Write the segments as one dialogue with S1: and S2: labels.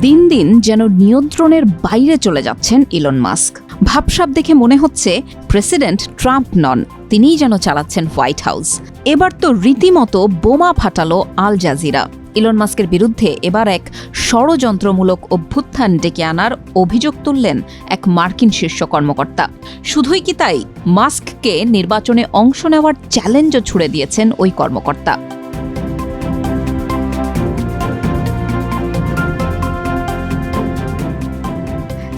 S1: দিন দিন যেন নিয়ন্ত্রণের বাইরে চলে যাচ্ছেন ইলন মাস্ক। ভাবসাব দেখে মনে হচ্ছে প্রেসিডেন্ট ট্রাম্প নন, তিনিই যেন চালাচ্ছেন হোয়াইট হাউস। এবার তো রীতিমতো বোমা ফাটালো আল জাজিরা। ইলন মাস্কের বিরুদ্ধে এবার এক ষড়যন্ত্রমূলক অভ্যুত্থান ডেকে আনার অভিযোগ তুললেন এক মার্কিন শীর্ষ কর্মকর্তা। শুধুই কি তাই, মাস্ককে নির্বাচনে অংশ নেওয়ার চ্যালেঞ্জও ছুড়ে দিয়েছেন ওই কর্মকর্তা।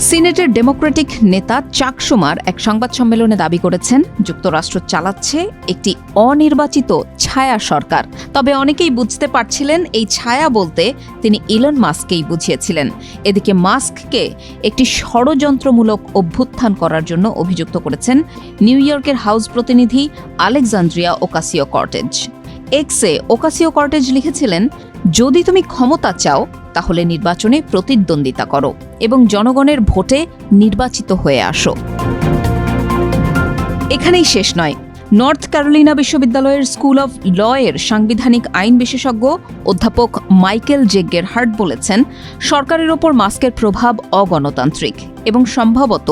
S1: সিনেটের ডেমোক্রেটিক নেতা চাক শুমার এক সংবাদ সম্মেলনে দাবি করেছেন যুক্তরাষ্ট্র চালাচ্ছে একটি অনির্বাচিত ছায়া সরকার। তবে অনেকেই বুঝতে পারছিলেন এই ছায়া বলতে তিনি ইলন মাস্ককেই বুঝিয়েছিলেন। এদিকে মাস্ককে একটি ষড়যন্ত্রমূলক অভ্যুত্থান করার জন্য অভিযুক্ত করেছেন নিউ ইয়র্কের হাউস প্রতিনিধি আলেকজান্দ্রিয়া ওকাসিও-কর্টেজ। এক্সে ওকাসিও-কর্টেজ লিখেছিলেন, যদি তুমি ক্ষমতা চাও তাহলে নির্বাচনে প্রতিদ্বন্দ্বিতা করো এবং জনগণের ভোটে নির্বাচিত হয়ে আসো। এখানেই শেষ নয়। নর্থ ক্যারোলিনা বিশ্ববিদ্যালয়ের স্কুল অব ল-এর সাংবিধানিক আইন বিশেষজ্ঞ অধ্যাপক মাইকেল জে গেরহার্ড বলেছেন, সরকারের ওপর মাস্কের প্রভাব অগণতান্ত্রিক এবং সম্ভবত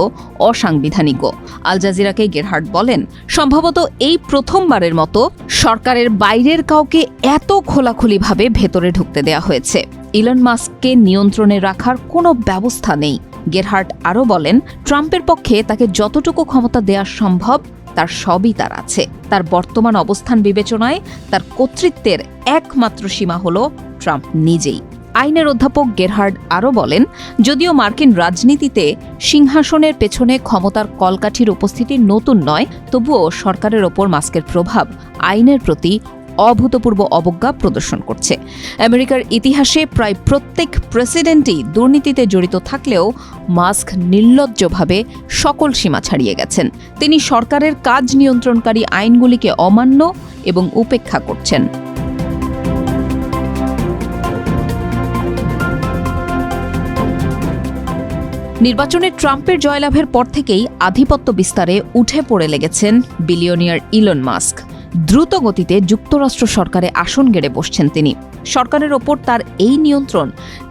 S1: অসাংবিধানিকও। আল জাজিরাকে গেরহার্ড বলেন, সম্ভবত এই প্রথমবারের মতো সরকারের বাইরের কাউকে এত খোলাখুলিভাবে ভেতরে ঢুকতে দেয়া হয়েছে। ইলন মাস্ককে নিয়ন্ত্রণে রাখার কোনো ব্যবস্থা নেই। গেরহার্ড আরও বলেন, ট্রাম্পের পক্ষে তাকে যতটুকু ক্ষমতা দেওয়া সম্ভব তার সবই তার আছে। তার বর্তমান অবস্থান বিবেচনায় তার কর্তৃত্বের একমাত্র সীমা হল ট্রাম্প নিজেই। আইনের অধ্যাপক গেরহার্ড আরও বলেন, যদিও মার্কিন রাজনীতিতে সিংহাসনের পেছনে ক্ষমতার কলকাঠির উপস্থিতি নতুন নয়, তবুও সরকারের ওপর মাস্কের প্রভাব আইনের প্রতি অভূতপূর্ব অবজ্ঞা প্রদর্শন করছে। আমেরিকার ইতিহাসে প্রায় প্রত্যেক প্রেসিডেন্টই দুর্নীতিতে জড়িত থাকলেও মাস্ক নির্লজ্জভাবে সকল সীমা ছাড়িয়ে গেছেন। তিনি সরকারের কাজ নিয়ন্ত্রণকারী আইনগুলিকে অমান্য এবং উপেক্ষা করছেন। নির্বাচনে ট্রাম্পের জয়লাভের পর থেকেই আধিপত্য বিস্তারে উঠে পড়ে লেগেছেন বিলিয়নিয়ার ইলন মাস্ক। দ্রুত গতিতে যুক্তরাষ্ট্র সরকারে আসন গেড়ে বসছেন তিনি। সরকারের ওপর তার এই নিয়ন্ত্রণ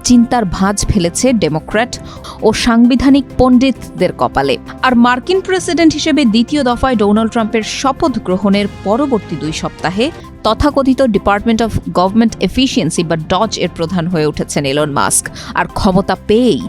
S1: চিন্তার ভাঁজ ফেলেছে ডেমোক্র্যাট ও সাংবিধানিক পণ্ডিতদের কপালে। আর মার্কিন প্রেসিডেন্ট হিসেবে দ্বিতীয় দফায় ডোনাল্ড ট্রাম্পের শপথ গ্রহণের পরবর্তী 2 সপ্তাহে তথাকথিত ডিপার্টমেন্ট অফ গভর্নমেন্ট এফিসিয়েন্সি বা ডজ এর প্রধান হয়ে উঠেছেন ইলন মাস্ক। আর ক্ষমতা পেয়েই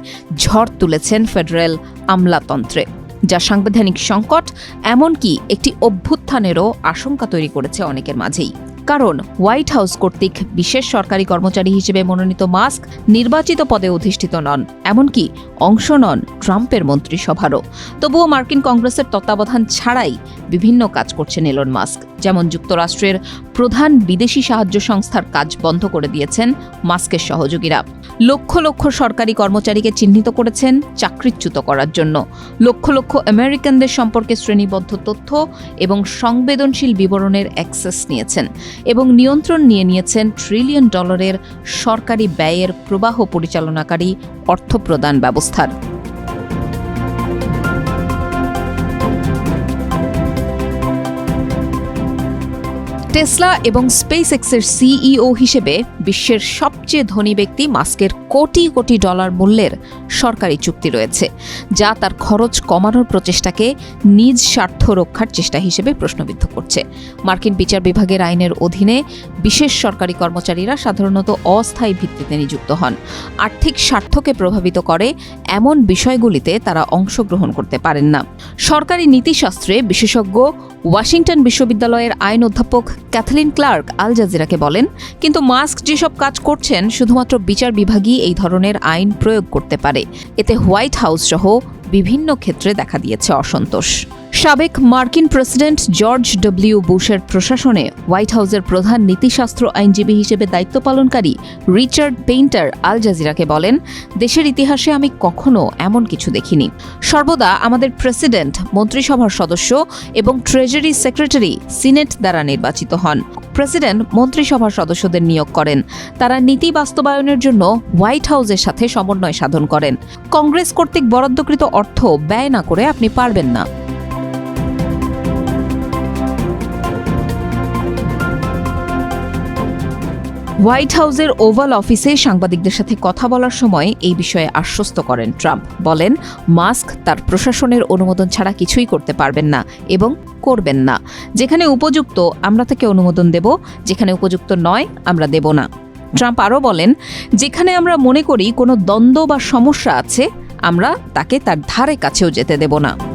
S1: ঝড় তুলেছেন ফেডারেল আমলাতন্ত্রে, যা সাংবিধানিক সংকট এমনকি একটি অভ্যুত্থানেরও আশঙ্কা তৈরি করেছে অনেকের মাঝেই। কারণ হোয়াইট হাউস কর্তৃক বিশেষ সরকারি কর্মচারী হিসেবে মনোনীত মাস্ক নির্বাচিত পদে অধিষ্ঠিত নন, এমনকি অংশ নন ট্রাম্পের মন্ত্রিসভারও। তবুও মার্কিন কংগ্রেসের তত্ত্বাবধান ছাড়াই বিভিন্ন কাজ করছেন ইলন মাস্ক। যেমন যুক্তরাষ্ট্রের প্রধান বিদেশি সাহায্য সংস্থার কাজ বন্ধ করে দিয়েছেন মাস্কের সহযোগীরা। লক্ষ লক্ষ সরকারি কর্মচারীকে চিহ্নিত করেছেন চাকরিচ্যুত করার জন্য। লক্ষ লক্ষ আমেরিকানদের সম্পর্কে শ্রেণীবদ্ধ তথ্য এবং সংবেদনশীল বিবরণের অ্যাক্সেস নিয়েছেন এবং নিয়ন্ত্রণ নিয়েছেন ট্রিলিয়ন ডলারের সরকারি ব্যয়ের প্রবাহ পরিচালনাকারী অর্থপ্রদান ব্যবস্থার। টেসলা এবং স্পেস এক্সের সিইও হিসেবে বিশ্বের সবচেয়ে ধনী ব্যক্তি মাস্কের কোটি কোটি ডলার মূল্যের সরকারি চুক্তি রয়েছে, যা তার খরচ কমানোর প্রচেষ্টাকে নিজ স্বার্থ রক্ষার চেষ্টা হিসেবে প্রশ্নবিদ্ধ করছে। মার্কিন বিচার বিভাগের আইনের অধীনে বিশেষ সরকারি কর্মচারীরা সাধারণত অস্থায়ী ভিত্তিতে নিযুক্ত হন। আর্থিক স্বার্থকে প্রভাবিত করে এমন বিষয়গুলিতে তারা অংশগ্রহণ করতে পারেন না। সরকারি নীতিশাস্ত্রে বিশেষজ্ঞ ওয়াশিংটন বিশ্ববিদ্যালয়ের আইন অধ্যাপক ক্যাথলিন ক্লার্ক আল জাজিরাকে বলেন, কিন্তু মাস্ক যেসব কাজ করছেন শুধুমাত্র বিচার বিভাগই এই ধরনের আইন প্রয়োগ করতে পারে। এতে হোয়াইট হাউস সহ বিভিন্ন ক্ষেত্রে দেখা দিয়েছে অসন্তোষ। সাবেক মার্কিন প্রেসিডেন্ট জর্জ ডব্লিউ বুশের প্রশাসনে হোয়াইট হাউসের প্রধান নীতিশাস্ত্র আইনজীবী হিসেবে দায়িত্ব পালনকারী রিচার্ড পেইন্টার আল জাজিরাকে বলেন, দেশের ইতিহাসে আমি কখনো এমন কিছু দেখিনি। সর্বদা আমাদের প্রেসিডেন্ট, মন্ত্রিসভার সদস্য এবং ট্রেজারি সেক্রেটারি সিনেট দ্বারা নির্বাচিত হন। প্রেসিডেন্ট মন্ত্রিসভার সদস্যদের নিয়োগ করেন। তারা নীতি বাস্তবায়নের জন্য হোয়াইট হাউসের সাথে সমন্বয় সাধন করেন। কংগ্রেস কর্তৃক বরাদ্দকৃত অর্থ ব্যয় না করে আপনি পারবেন না। হোয়াইট হাউসের ওভাল অফিসে সাংবাদিকদের সাথে কথা বলার সময় এই বিষয়ে আশ্বস্ত করেন ট্রাম্প। বলেন, মাস্ক তার প্রশাসনের অনুমোদন ছাড়া কিছুই করতে পারবেন না এবং করবেন না। যেখানে উপযুক্ত আমরা তাকে অনুমোদন দেব, যেখানে উপযুক্ত নয় আমরা দেব না। ট্রাম্প আরও বলেন, যেখানে আমরা মনে করি কোনো দ্বন্দ্ব বা সমস্যা আছে আমরা তাকে তার ধারে কাছেও যেতে দেব না।